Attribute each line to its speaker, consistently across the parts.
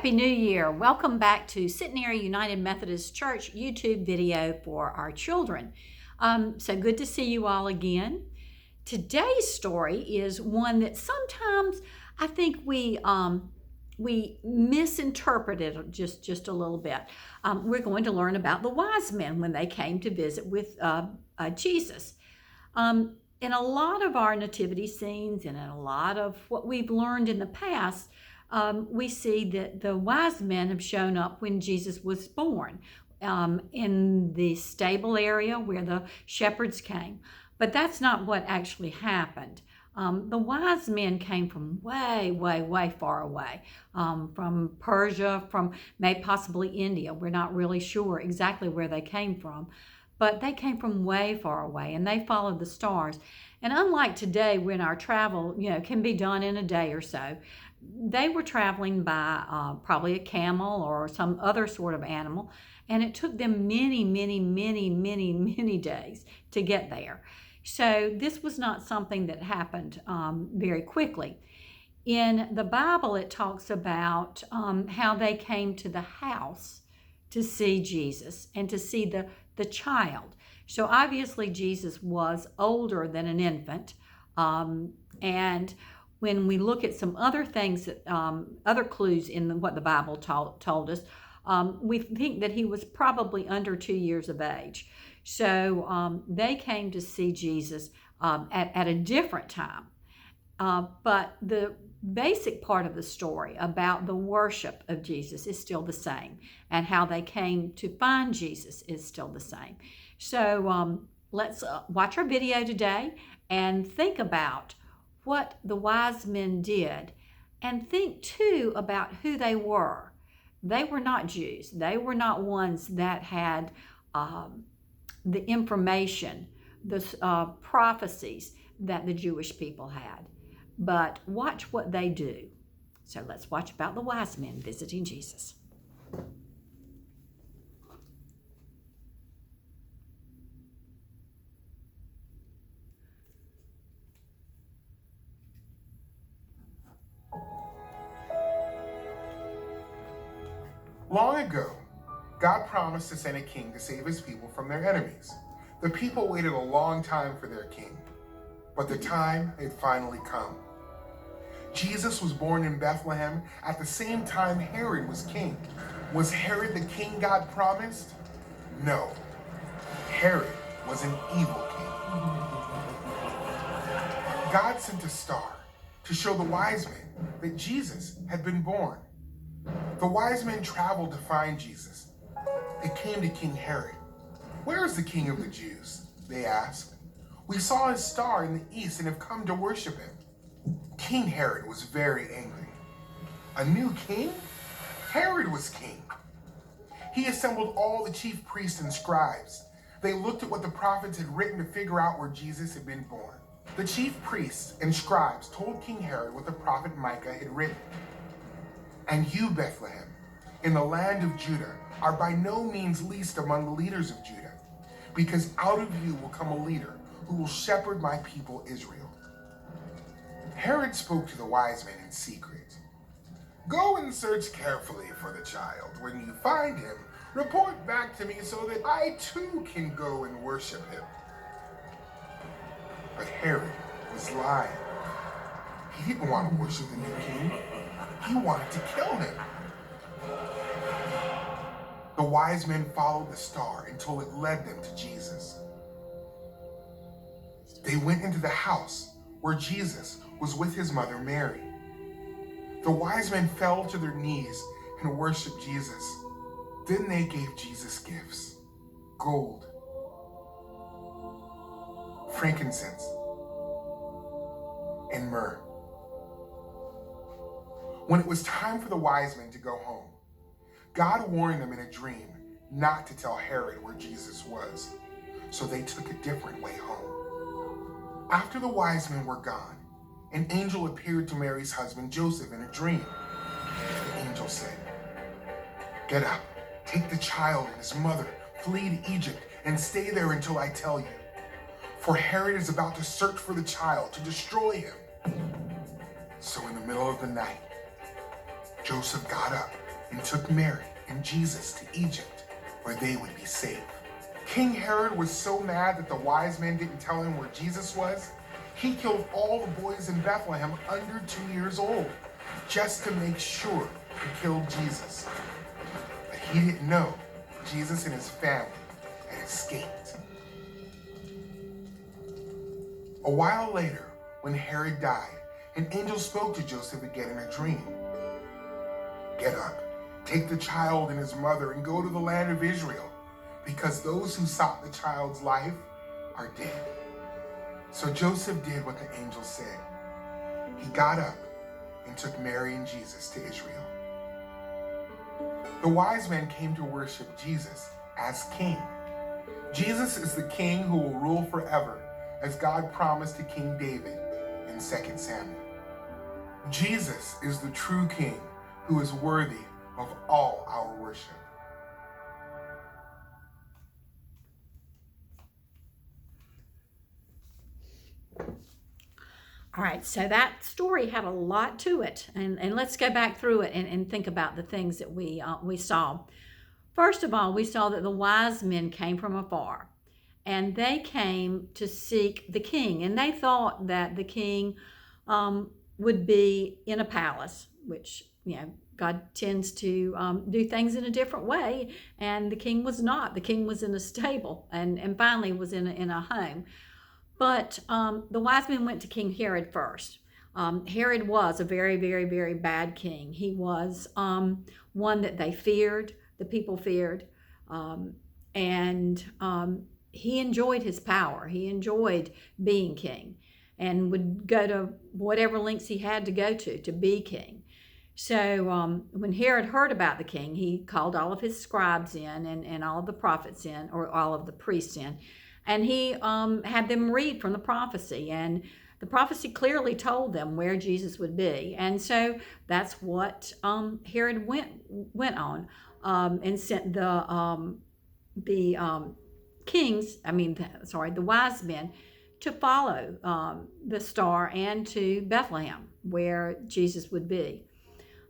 Speaker 1: Happy New Year. Welcome back to Centenary United Methodist Church YouTube video for our children. So good to see you all again. Today's story is one that sometimes I think we misinterpret it just a little bit. We're going to learn about the wise men when they came to visit with Jesus. In a lot of our nativity scenes and in a lot of what we've learned in the past, we see that the wise men have shown up when Jesus was born in the stable area where the shepherds came. But that's not what actually happened. The wise men came from way far away, from Persia, from maybe possibly India. We're not really sure exactly where they came from, but they came from way far away and they followed the stars. And unlike today, when our travel, can be done in a day or so, they were traveling by probably a camel or some other sort of animal, and it took them many days to get there. So this was not something that happened very quickly. In the Bible, it talks about how they came to the house to see Jesus and to see the child. So obviously Jesus was older than an infant, and when we look at some other things, other clues in what the Bible told us, we think that he was probably under 2 years of age. So they came to see Jesus at a different time. But the basic part of the story about the worship of Jesus is still the same, and how they came to find Jesus is still the same. So let's watch our video today and think about what the wise men did, and think too about who they were. They were not Jews. They were not ones that had the information, the prophecies that the Jewish people had. But watch what they do. So let's watch about the wise men visiting Jesus.
Speaker 2: Long ago, God promised to send a king to save his people from their enemies. The people waited a long time for their king, but the time had finally come. Jesus was born in Bethlehem at the same time Herod was king. Was Herod the king God promised? No. Herod was an evil king. God sent a star to show the wise men that Jesus had been born. The wise men traveled to find Jesus. They came to King Herod. "Where is the king of the Jews?" they asked. "We saw his star in the east and have come to worship him." King Herod was very angry. A new king? Herod was king. He assembled all the chief priests and scribes. They looked at what the prophets had written to figure out where Jesus had been born. The chief priests and scribes told King Herod what the prophet Micah had written. "And you, Bethlehem, in the land of Judah, are by no means least among the leaders of Judah, because out of you will come a leader who will shepherd my people Israel." Herod spoke to the wise men in secret. "Go and search carefully for the child. When you find him, report back to me so that I too can go and worship him." But Herod was lying. He didn't want to worship the new king. He wanted to kill him. The wise men followed the star until it led them to Jesus. They went into the house where Jesus was with his mother Mary. The wise men fell to their knees and worshiped Jesus. Then they gave Jesus gifts: gold, frankincense, and myrrh. When it was time for the wise men to go home, God warned them in a dream not to tell Herod where Jesus was, so they took a different way home. After the wise men were gone, an angel appeared to Mary's husband Joseph in a dream. The angel said, "Get up, take the child and his mother, flee to Egypt, and stay there until I tell you. For Herod is about to search for the child to destroy him." So in the middle of the night, Joseph got up and took Mary and Jesus to Egypt, where they would be safe. King Herod was so mad that the wise men didn't tell him where Jesus was, he killed all the boys in Bethlehem under 2 years old, just to make sure he killed Jesus. But he didn't know Jesus and his family had escaped. A while later, when Herod died, an angel spoke to Joseph again in a dream. Get up, take the child and his mother and go to the land of Israel, because those who sought the child's life are dead. So Joseph did what the angel said. He got up and took Mary and Jesus to Israel. The wise men came to worship Jesus as king. Jesus is the king who will rule forever, as God promised to King David in 2 Samuel. Jesus is the true king who is worthy of all our worship.
Speaker 1: All right, so that story had a lot to it, and let's go back through it and think about the things that we saw. First of all, we saw that the wise men came from afar, and they came to seek the king, and they thought that the king would be in a palace, which, God tends to do things in a different way, and the king was not. The king was in a stable, and finally was in a home. But the wise men went to King Herod first. Herod was a very, very, very bad king. He was one that they feared, the people feared, and he enjoyed his power. He enjoyed being king and would go to whatever lengths he had to go to be king. So when Herod heard about the king, he called all of his scribes in and all of the prophets in, or all of the priests in, and he had them read from the prophecy. And the prophecy clearly told them where Jesus would be. And so that's what Herod went on and sent the wise men to follow the star and to Bethlehem, where Jesus would be.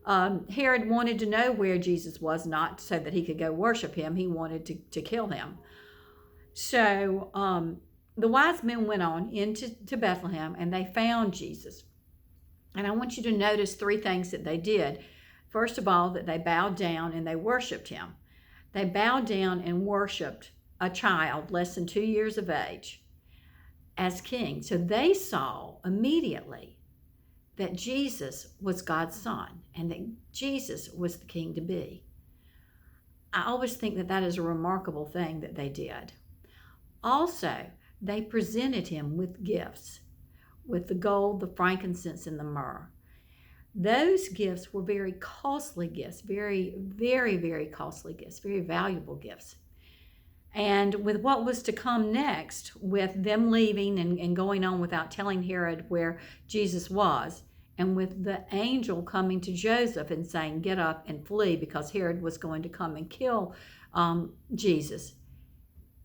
Speaker 1: Herod wanted to know where Jesus was, not so that he could go worship him. He wanted to kill him. So the wise men went on into Bethlehem, and they found Jesus. And I want you to notice 3 things that they did. First of all, that they bowed down and they worshiped him. They bowed down and worshiped a child less than 2 years of age as king. So they saw immediately that Jesus was God's son and that Jesus was the king to be. I always think that is a remarkable thing that they did. Also, they presented him with gifts, with the gold, the frankincense, and the myrrh. Those gifts were very costly gifts, very, very, very costly gifts, very valuable gifts. And with what was to come next, with them leaving and going on without telling Herod where Jesus was, and with the angel coming to Joseph and saying, get up and flee, because Herod was going to come and kill Jesus.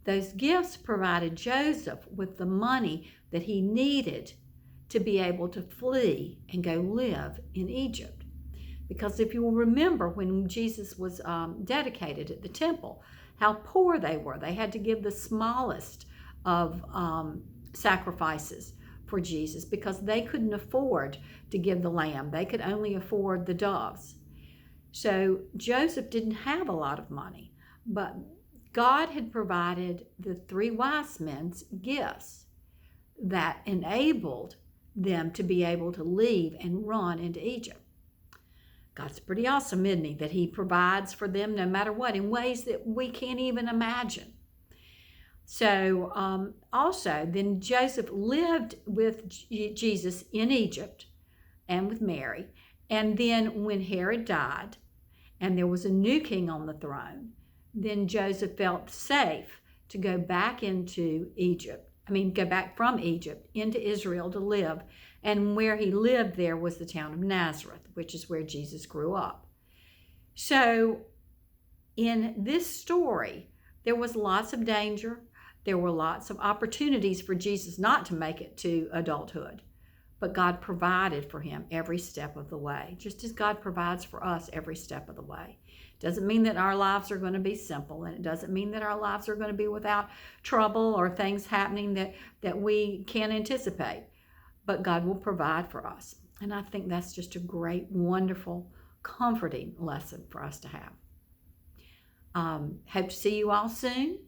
Speaker 1: Those gifts provided Joseph with the money that he needed to be able to flee and go live in Egypt. Because if you will remember, when Jesus was dedicated at the temple, how poor they were. They had to give the smallest of sacrifices for Jesus because they couldn't afford to give the lamb. They could only afford the doves. So Joseph didn't have a lot of money, but God had provided the 3 wise men's gifts that enabled them to be able to leave and run into Egypt. God's pretty awesome, isn't he? That he provides for them no matter what, in ways that we can't even imagine. So also, then Joseph lived with Jesus in Egypt and with Mary. And then when Herod died and there was a new king on the throne, then Joseph felt safe to go back into go back from Egypt into Israel to live. And where he lived there was the town of Nazareth, which is where Jesus grew up. So in this story, there was lots of danger. There were lots of opportunities for Jesus not to make it to adulthood. but God provided for him every step of the way, just as God provides for us every step of the way. Doesn't mean that our lives are going to be simple, and it doesn't mean that our lives are going to be without trouble or things happening that we can't anticipate, but God will provide for us. And I think that's just a great, wonderful, comforting lesson for us to have. Hope to see you all soon.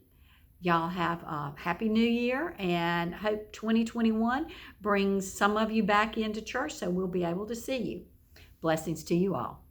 Speaker 1: Y'all have a happy new year, and hope 2021 brings some of you back into church so we'll be able to see you. Blessings to you all.